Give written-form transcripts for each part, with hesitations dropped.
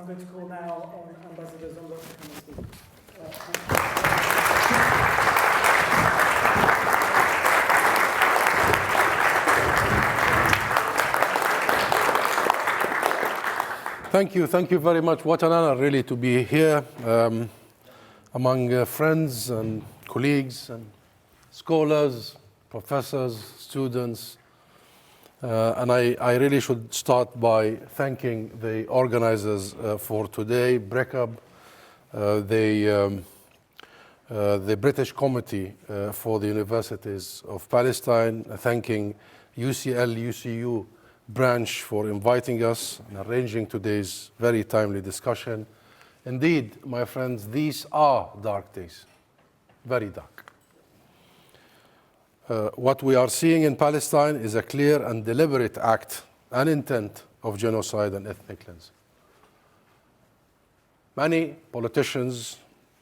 I'm going to call now on Ambassador Zomlot to come and speak. Thank you very much. What an honor, really, to be here among friends and colleagues and scholars, professors, students. And I really should start by thanking the organizers for today, BRECAB, the British Committee for the Universities of Palestine, thanking UCL, UCU branch for inviting us and arranging today's very timely discussion. Indeed, my friends, these are dark days, very dark. What we are seeing in Palestine is a clear and deliberate act and intent of genocide and ethnic cleansing. Many politicians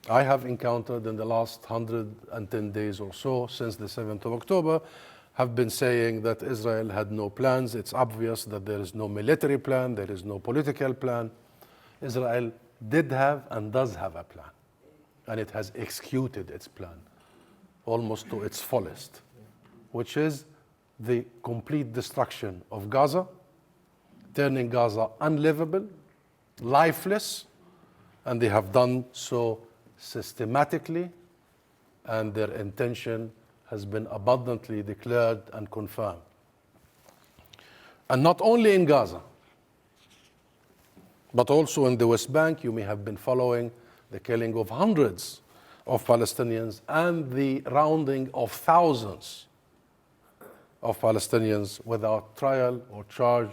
I have encountered in the last 110 days or so since the 7th of October have been saying that Israel had no plans. It's obvious that there is no military plan, there is no political plan. Israel did have and does have a plan, and it has executed its plan almost to its fullest, which is the complete destruction of Gaza, turning Gaza unlivable, lifeless, and they have done so systematically, and their intention has been abundantly declared and confirmed. And not only in Gaza, but also in the West Bank. You may have been following the killing of hundreds of Palestinians and the rounding of thousands of Palestinians without trial or charge.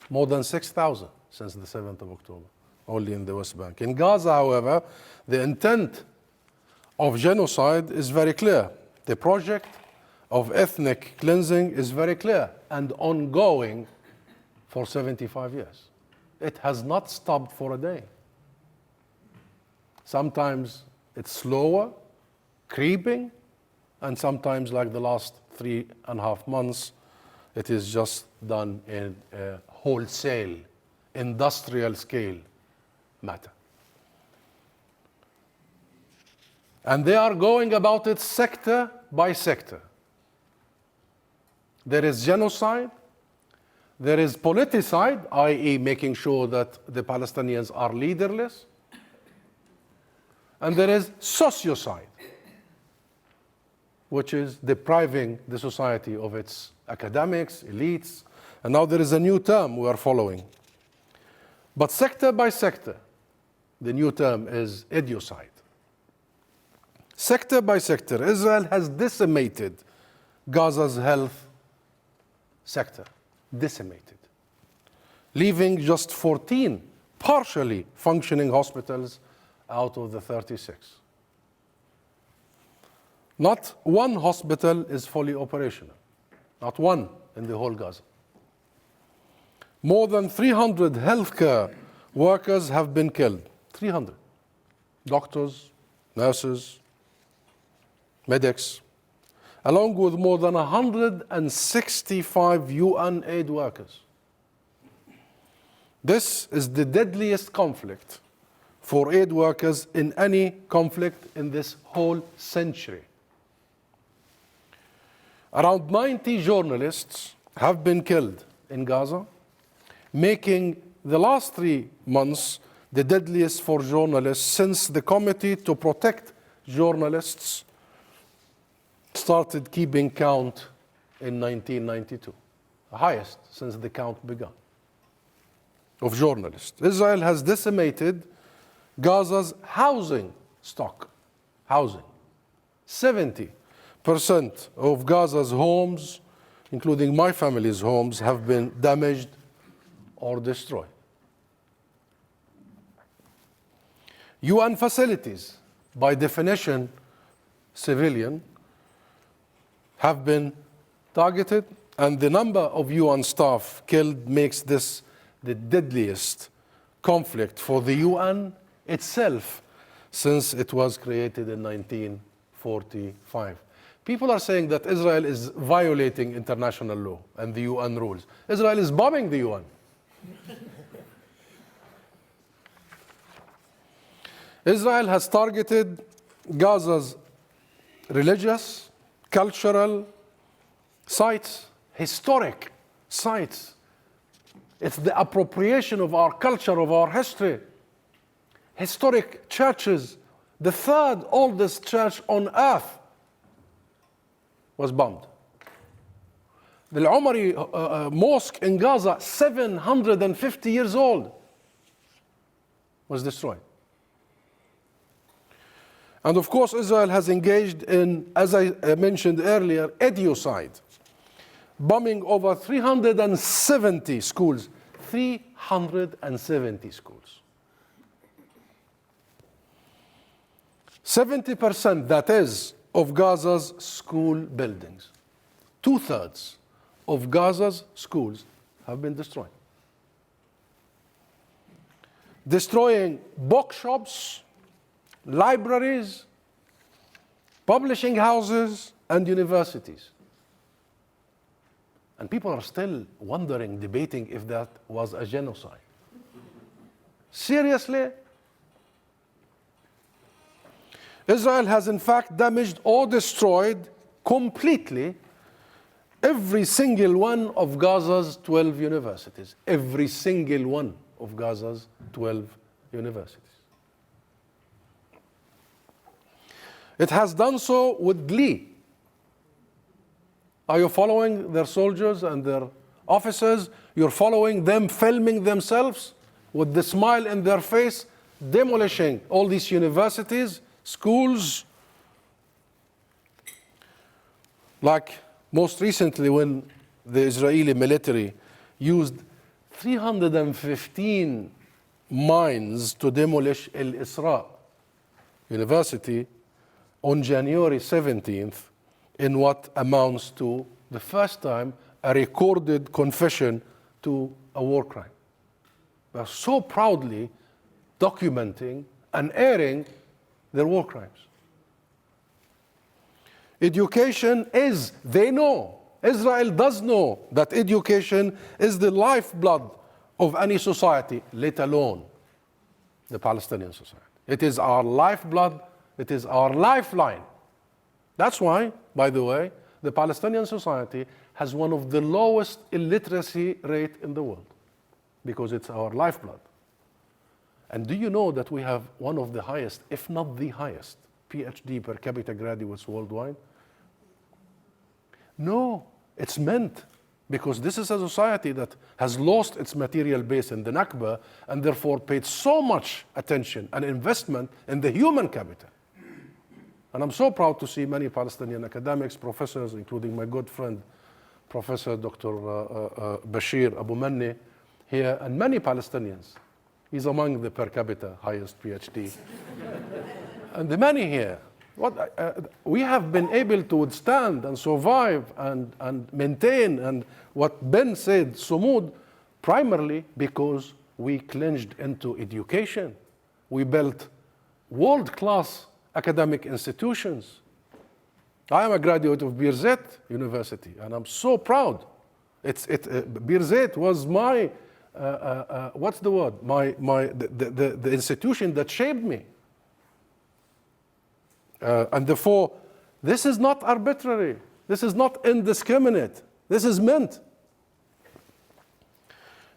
More than 6,000 since the 7th of October, only in the West Bank. In Gaza, however, the intent of genocide is very clear. The project of ethnic cleansing is very clear and ongoing for 75 years. It has not stopped for a day. Sometimes it's slower, creeping, and sometimes, like the last 3.5 months, it is just done in a wholesale, industrial scale matter. And they are going about it sector by sector. There is genocide, there is politicide, i.e. making sure that the Palestinians are leaderless, and there is sociocide, which is depriving the society of its academics, elites, and now there is a new term we are following. But sector by sector, the new term is idiocide. Sector by sector, Israel has decimated Gaza's health sector, decimated, leaving just 14 partially functioning hospitals out of the 36. Not one hospital is fully operational, not one in the whole Gaza. More than 300 healthcare workers have been killed, 300. Doctors, nurses, medics, along with more than 165 UN aid workers. This is the deadliest conflict for aid workers in any conflict in this whole century. Around 90 journalists have been killed in Gaza, making the last 3 months the deadliest for journalists since the Committee to Protect Journalists started keeping count in 1992, the highest since the count began, of journalists. Israel has decimated Gaza's housing stock, housing. 70% of Gaza's homes, including my family's homes, have been damaged or destroyed. UN facilities, by definition civilian, have been targeted, and the number of UN staff killed makes this the deadliest conflict for the UN itself since it was created in 1945. People are saying that Israel is violating international law and the UN rules. Israel is bombing the UN. Israel has targeted Gaza's religious, cultural sites, historic sites. It's the appropriation of our culture, of our history. Historic churches. The third oldest church on earth was bombed. The Al-Umari mosque in Gaza, 750 years old, was destroyed. And of course, Israel has engaged in, as I mentioned earlier, edicide, bombing over 370 schools. 370 schools. 70%, that is, of Gaza's school buildings. 2/3 of Gaza's schools have been destroyed. Destroying bookshops, libraries, publishing houses, and universities. And people are still wondering, debating if that was a genocide. Seriously? Israel has in fact damaged or destroyed completely every single one of Gaza's 12 universities. Every single one of Gaza's 12 universities. It has done so with glee. Are you following their soldiers and their officers? You're following them filming themselves with the smile in their face, demolishing all these universities, schools. Like most recently when the Israeli military used 315 mines to demolish Al-Isra University on January 17th, in what amounts to the first time a recorded confession to a war crime. They are so proudly documenting and airing their war crimes. Education is, they know, Israel does know that education is the lifeblood of any society, let alone the Palestinian society. It is our lifeblood, it is our lifeline. That's why, by the way, the Palestinian society has one of the lowest illiteracy rate in the world, because it's our lifeblood. And do you know that we have one of the highest, if not the highest, PhD per capita graduates worldwide? No, it's meant because this is a society that has lost its material base in the Nakba and therefore paid so much attention and investment in the human capital. And I'm so proud to see many Palestinian academics, professors, including my good friend, Professor Dr. Bashir Abu Manni here, and many Palestinians. He's among the per capita highest PhD. And the many here. We have been able to withstand and survive and maintain, and what Ben said, sumud, primarily because we clinged into education. We built world-class academic institutions. I am a graduate of Birzeit University, and I'm so proud. Birzeit was my, what's the word? The institution that shaped me. And therefore, this is not arbitrary. This is not indiscriminate. This is meant.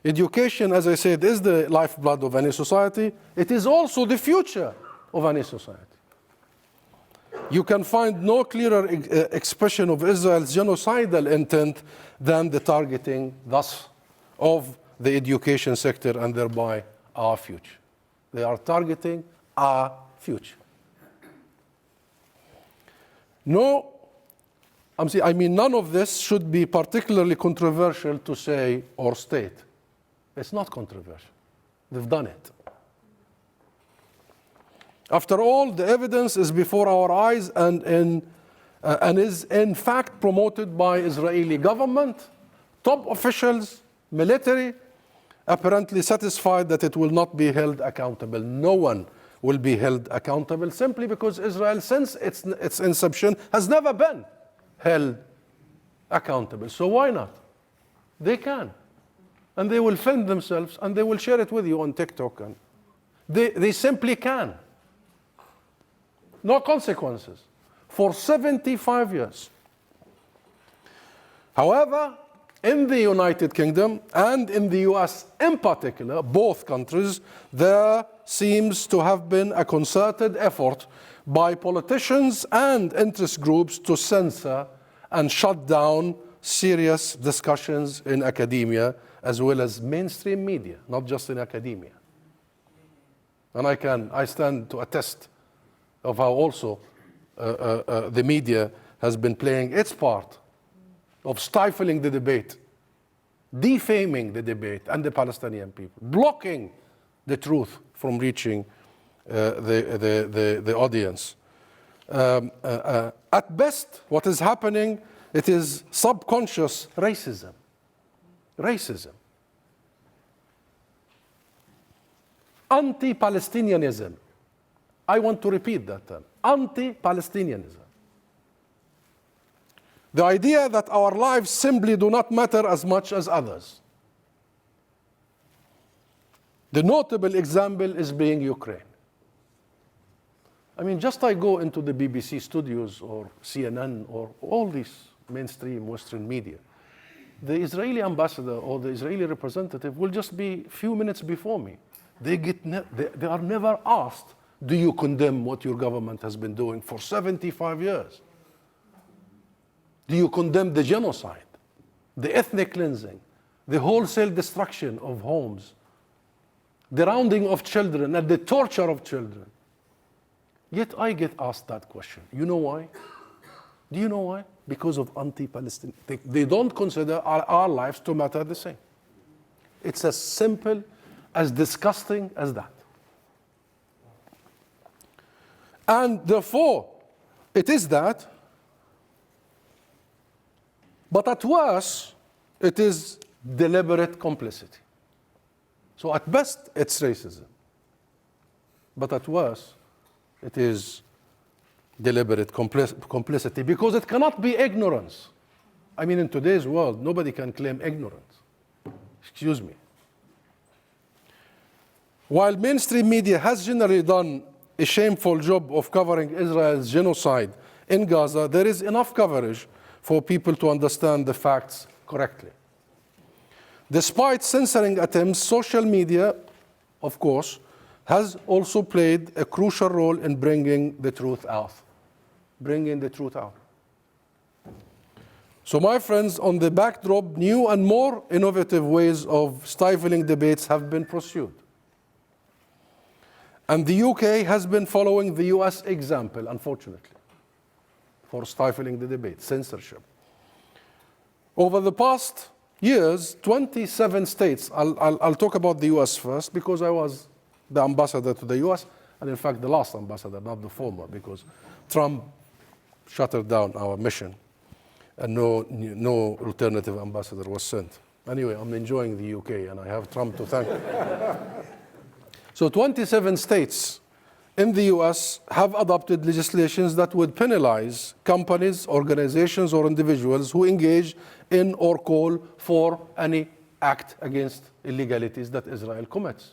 Education, as I said, is the lifeblood of any society. It is also the future of any society. You can find no clearer expression of Israel's genocidal intent than the targeting, thus, of the education sector and thereby our future. They are targeting our future. No, none of this should be particularly controversial to say or state. It's not controversial. They've done it. After all, the evidence is before our eyes and is in fact promoted by Israeli government, top officials, military, apparently satisfied that it will not be held accountable. No one will be held accountable simply because Israel, since its inception, has never been held accountable. So why not? They can. And they will film themselves and they will share it with you on TikTok. And they simply can. no consequences, for 75 years. However, in the United Kingdom and in the US in particular, both countries, there seems to have been a concerted effort by politicians and interest groups to censor and shut down serious discussions in academia as well as mainstream media, not just in academia. And I stand to attest of how also the media has been playing its part of stifling the debate, defaming the debate and the Palestinian people, blocking the truth from reaching the audience. At best, what is happening, it is subconscious racism. Racism. Anti-Palestinianism. I want to repeat that term. Anti-Palestinianism. The idea that our lives simply do not matter as much as others. The notable example is being Ukraine. I mean, just I go into the BBC studios or CNN or all these mainstream Western media, the Israeli ambassador or the Israeli representative will just be a few minutes before me. They are never asked, do you condemn what your government has been doing for 75 years? Do you condemn the genocide, the ethnic cleansing, the wholesale destruction of homes, the rounding of children and the torture of children? Yet I get asked that question. You know why? Do you know why? Because of anti-Palestinian. They don't consider our lives to matter the same. It's as simple, as disgusting as that. And therefore, it is that. But at worst, it is deliberate complicity. So at best, it's racism. But at worst, it is deliberate complicity because it cannot be ignorance. I mean, in today's world, nobody can claim ignorance. Excuse me. While mainstream media has generally done a shameful job of covering Israel's genocide in Gaza, there is enough coverage for people to understand the facts correctly. Despite censoring attempts, social media, of course, has also played a crucial role in bringing the truth out. Bringing the truth out. So, my friends, on the backdrop, new and more innovative ways of stifling debates have been pursued. And the UK has been following the US example, unfortunately, for stifling the debate, censorship. Over the past years, 27 states, I'll talk about the US first because I was the ambassador to the US, and in fact the last ambassador, not the former, because Trump shuttered down our mission and no alternative ambassador was sent. Anyway, I'm enjoying the UK and I have Trump to thank. So 27 states in the US have adopted legislations that would penalize companies, organizations, or individuals who engage in or call for any act against illegalities that Israel commits.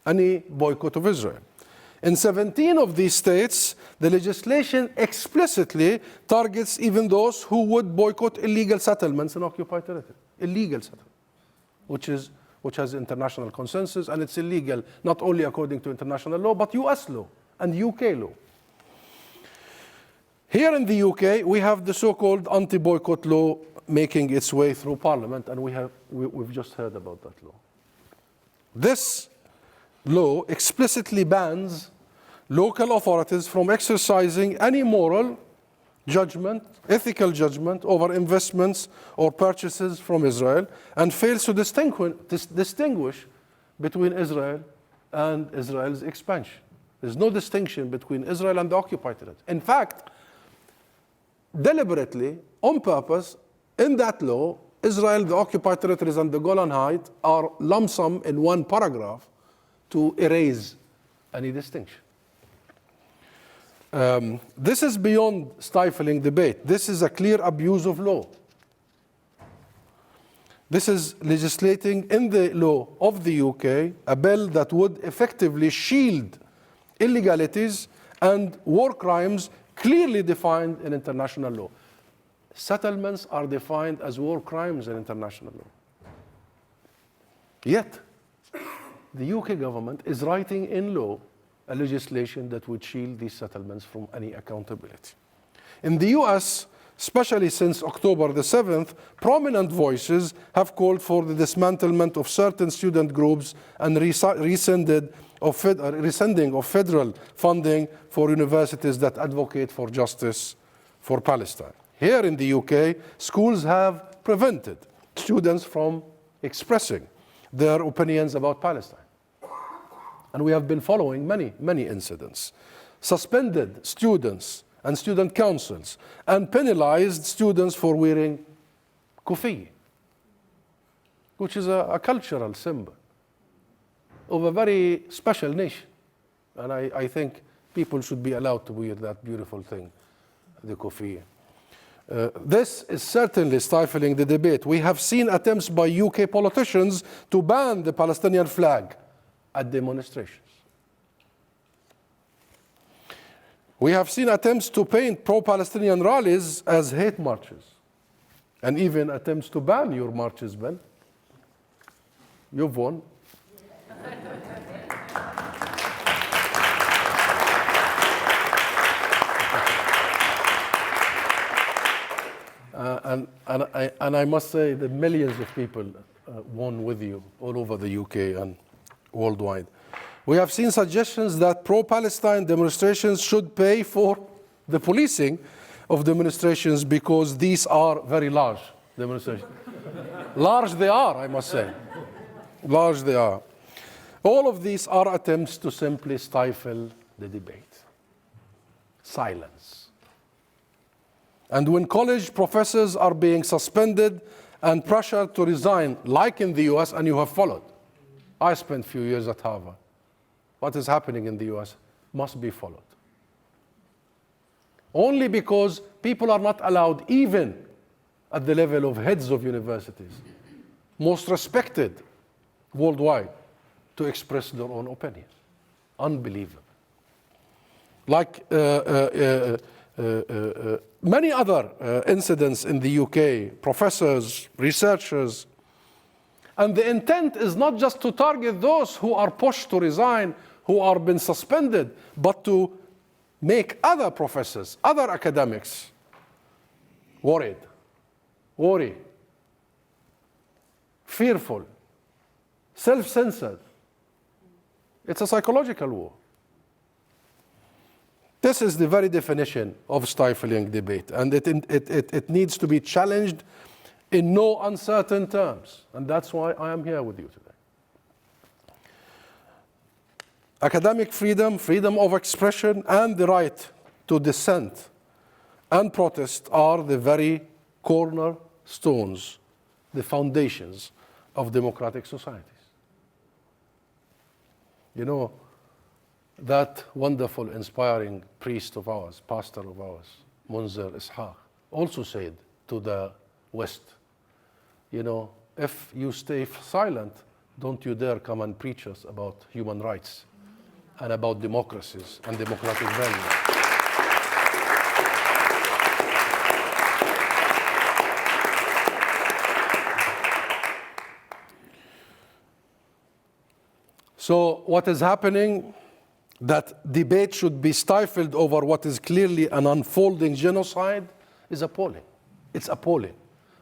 Any boycott of Israel. In 17 of these states, the legislation explicitly targets even those who would boycott illegal settlements in occupied territory. Illegal settlement, which has international consensus, and it's illegal not only according to international law, but US law and UK law. Here in the UK, we have the so-called anti-boycott law making its way through Parliament, and we've just heard about that law. This law explicitly bans local authorities from exercising any moral judgment, ethical judgment over investments or purchases from Israel, and fails to distinguish between Israel and Israel's expansion. There's no distinction between Israel and the occupied territory. In fact, deliberately, on purpose, in that law, Israel, the occupied territories, and the Golan Heights are lump sum in one paragraph to erase any distinction. This is beyond stifling debate. This is a clear abuse of law. This is legislating in the law of the UK a bill that would effectively shield illegalities, and war crimes clearly defined in international law. Settlements are defined as war crimes in international law. Yet, the UK government is writing in law a legislation that would shield these settlements from any accountability. In the US, especially since October the 7th, prominent voices have called for the dismantlement of certain student groups and rescinding of federal funding for universities that advocate for justice for Palestine. Here in the UK, schools have prevented students from expressing their opinions about Palestine. And we have been following many incidents. Suspended students and student councils, and penalized students for wearing kufi, which is a cultural symbol of a very special nation. And I think people should be allowed to wear that beautiful thing, the kufi. This is certainly stifling the debate. We have seen attempts by UK politicians to ban the Palestinian flag at demonstrations. We have seen attempts to paint pro-Palestinian rallies as hate marches, and even attempts to ban your marches, Ben. You've won. And I must say that millions of people won with you all over the UK and worldwide. We have seen suggestions that pro-Palestine demonstrations should pay for the policing of demonstrations because these are very large demonstrations. Large they are, I must say. Large they are. All of these are attempts to simply stifle the debate. Silence. And when college professors are being suspended and pressured to resign, like in the US, and you have followed. I spent a few years at Harvard. What is happening in the US must be followed. Only because people are not allowed, even at the level of heads of universities, most respected worldwide, to express their own opinion. Unbelievable. Like many other incidents in the UK, professors, researchers, and the intent is not just to target those who are pushed to resign, who are been suspended, but to make other professors, other academics worried, fearful, self-censored. It's a psychological war. This is the very definition of stifling debate, and it needs to be challenged in no uncertain terms, and that's why I am here with you today. Academic freedom, freedom of expression, and the right to dissent and protest are the very cornerstones, the foundations of democratic societies. You know, that wonderful, inspiring priest of ours, pastor of ours, Munzir Ishaq, also said to the West, you know, if you stay silent, don't you dare come and preach us about human rights and about democracies and democratic values. So what is happening, that debate should be stifled over what is clearly an unfolding genocide, is appalling. It's appalling.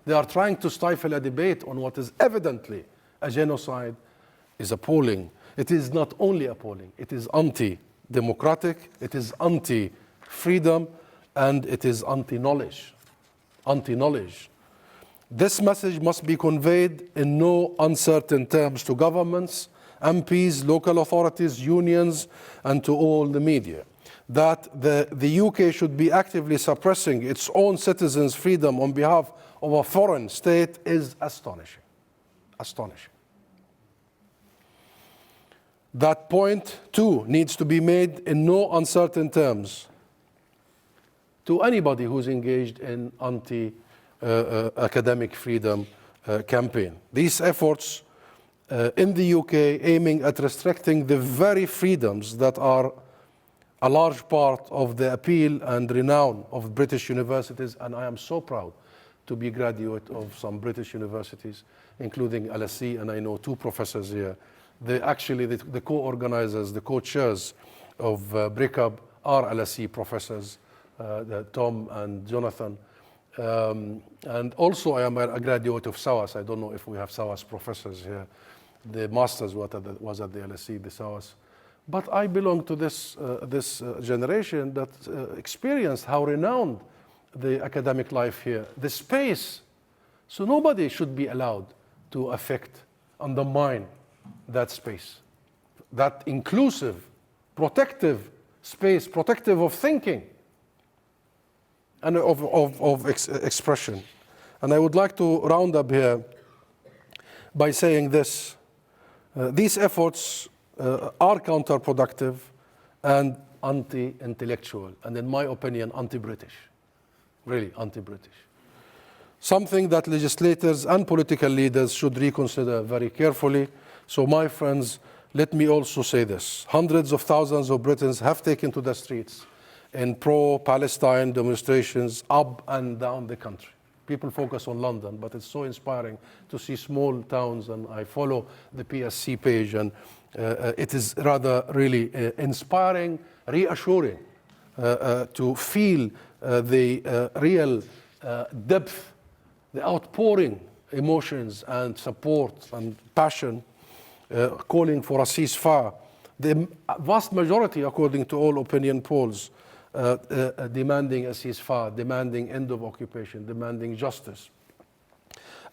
They are trying to stifle a debate on what is evidently a genocide, is appalling. It is not only appalling, it is anti-democratic, it is anti-freedom, and it is anti-knowledge. Anti-knowledge. This message must be conveyed in no uncertain terms to governments, MPs, local authorities, unions, and to all the media. That the UK should be actively suppressing its own citizens' freedom on behalf of a foreign state is astonishing. Astonishing. That point, too, needs to be made in no uncertain terms to anybody who's engaged in anti-academic freedom campaign. These efforts in the UK aiming at restricting the very freedoms that are a large part of the appeal and renown of British universities, and I am so proud to be a graduate of some British universities, including LSE, and I know 2 professors here. Actually, the co-organizers, the co-chairs of BRICAB are LSE professors, Tom and Jonathan. And also I am a graduate of SAWAS. I don't know if we have SAWAS professors here. The master's was at the LSE, the SAWAS. But I belong to this generation that experienced how renowned the academic life here, the space. So nobody should be allowed to affect, undermine that space, that inclusive, protective space, protective of thinking and of expression. And I would like to round up here by saying this. These efforts are counterproductive and anti-intellectual, and in my opinion, anti-British, really anti-British. Something that legislators and political leaders should reconsider very carefully. So my friends, let me also say this. Hundreds of thousands of Britons have taken to the streets in pro-Palestine demonstrations up and down the country. People focus on London, but it's so inspiring to see small towns, and I follow the PSC page, and it is rather really inspiring, reassuring to feel the real depth, the outpouring emotions and support and passion calling for a ceasefire. The vast majority, according to all opinion polls, demanding a ceasefire, demanding end of occupation, demanding justice.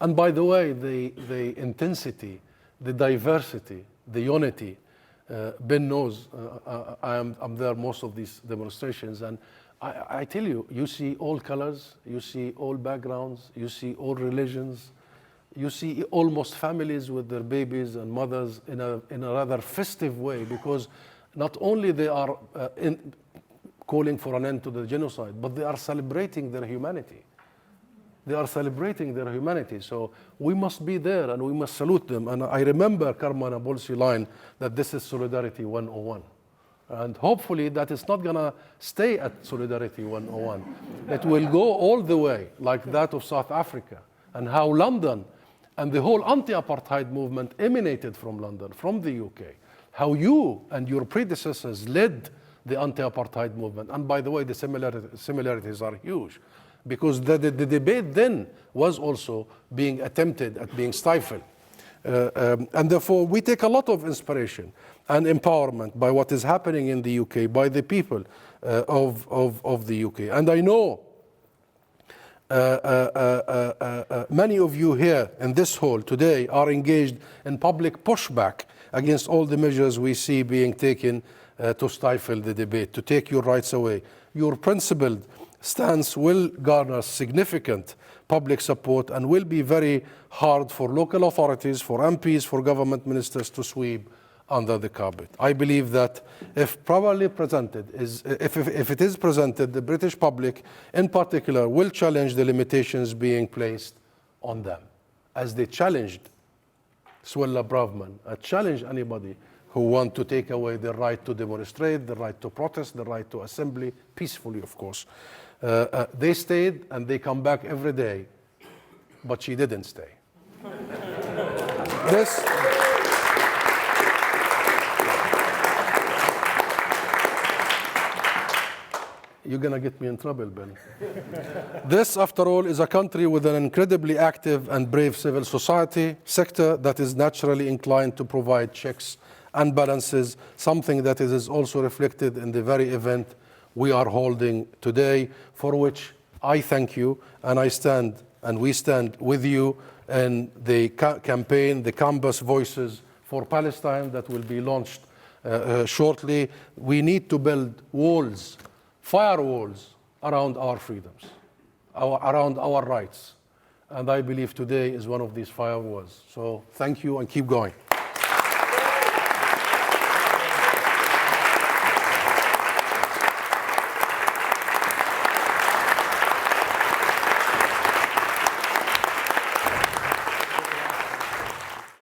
And by the way, the intensity, the diversity, the unity, Ben knows, I'm there most of these demonstrations, and I tell you, you see all colors, you see all backgrounds, you see all religions, you see almost families with their babies and mothers in a rather festive way, because not only they are calling for an end to the genocide, but they are celebrating their humanity. They are celebrating their humanity. So we must be there and we must salute them. And I remember Karma Nabolsi line that this is Solidarity 101. And hopefully that is not going to stay at Solidarity 101. It will go all the way, like that of South Africa, and how London and the whole anti-apartheid movement emanated from London, from the UK. How you and your predecessors led the anti-apartheid movement. And by the way, the similarities are huge, because the debate then was also being attempted at being stifled. And therefore, we take a lot of inspiration and empowerment by what is happening in the UK, by the people of the UK. And I know many of you here in this hall today are engaged in public pushback against all the measures we see being taken to stifle the debate, to take your rights away. Your principled stance will garner significant public support and will be very hard for local authorities, for MPs, for government ministers to sweep under the carpet. I believe that if properly presented, if it is presented, the British public in particular will challenge the limitations being placed on them, as they challenged Suella Braverman, challenge anybody who want to take away the right to demonstrate, the right to protest, the right to assembly, peacefully, of course. They stayed and they come back every day, but she didn't stay. You're going to get me in trouble, Ben. This, after all, is a country with an incredibly active and brave civil society sector that is naturally inclined to provide checks and balances, something that is also reflected in the very event we are holding today, for which I thank you, and I stand and we stand with you in the campaign, the Campus Voices for Palestine, that will be launched shortly. We need to build walls, firewalls around our freedoms, around our rights. And I believe today is one of these firewalls. So thank you and keep going.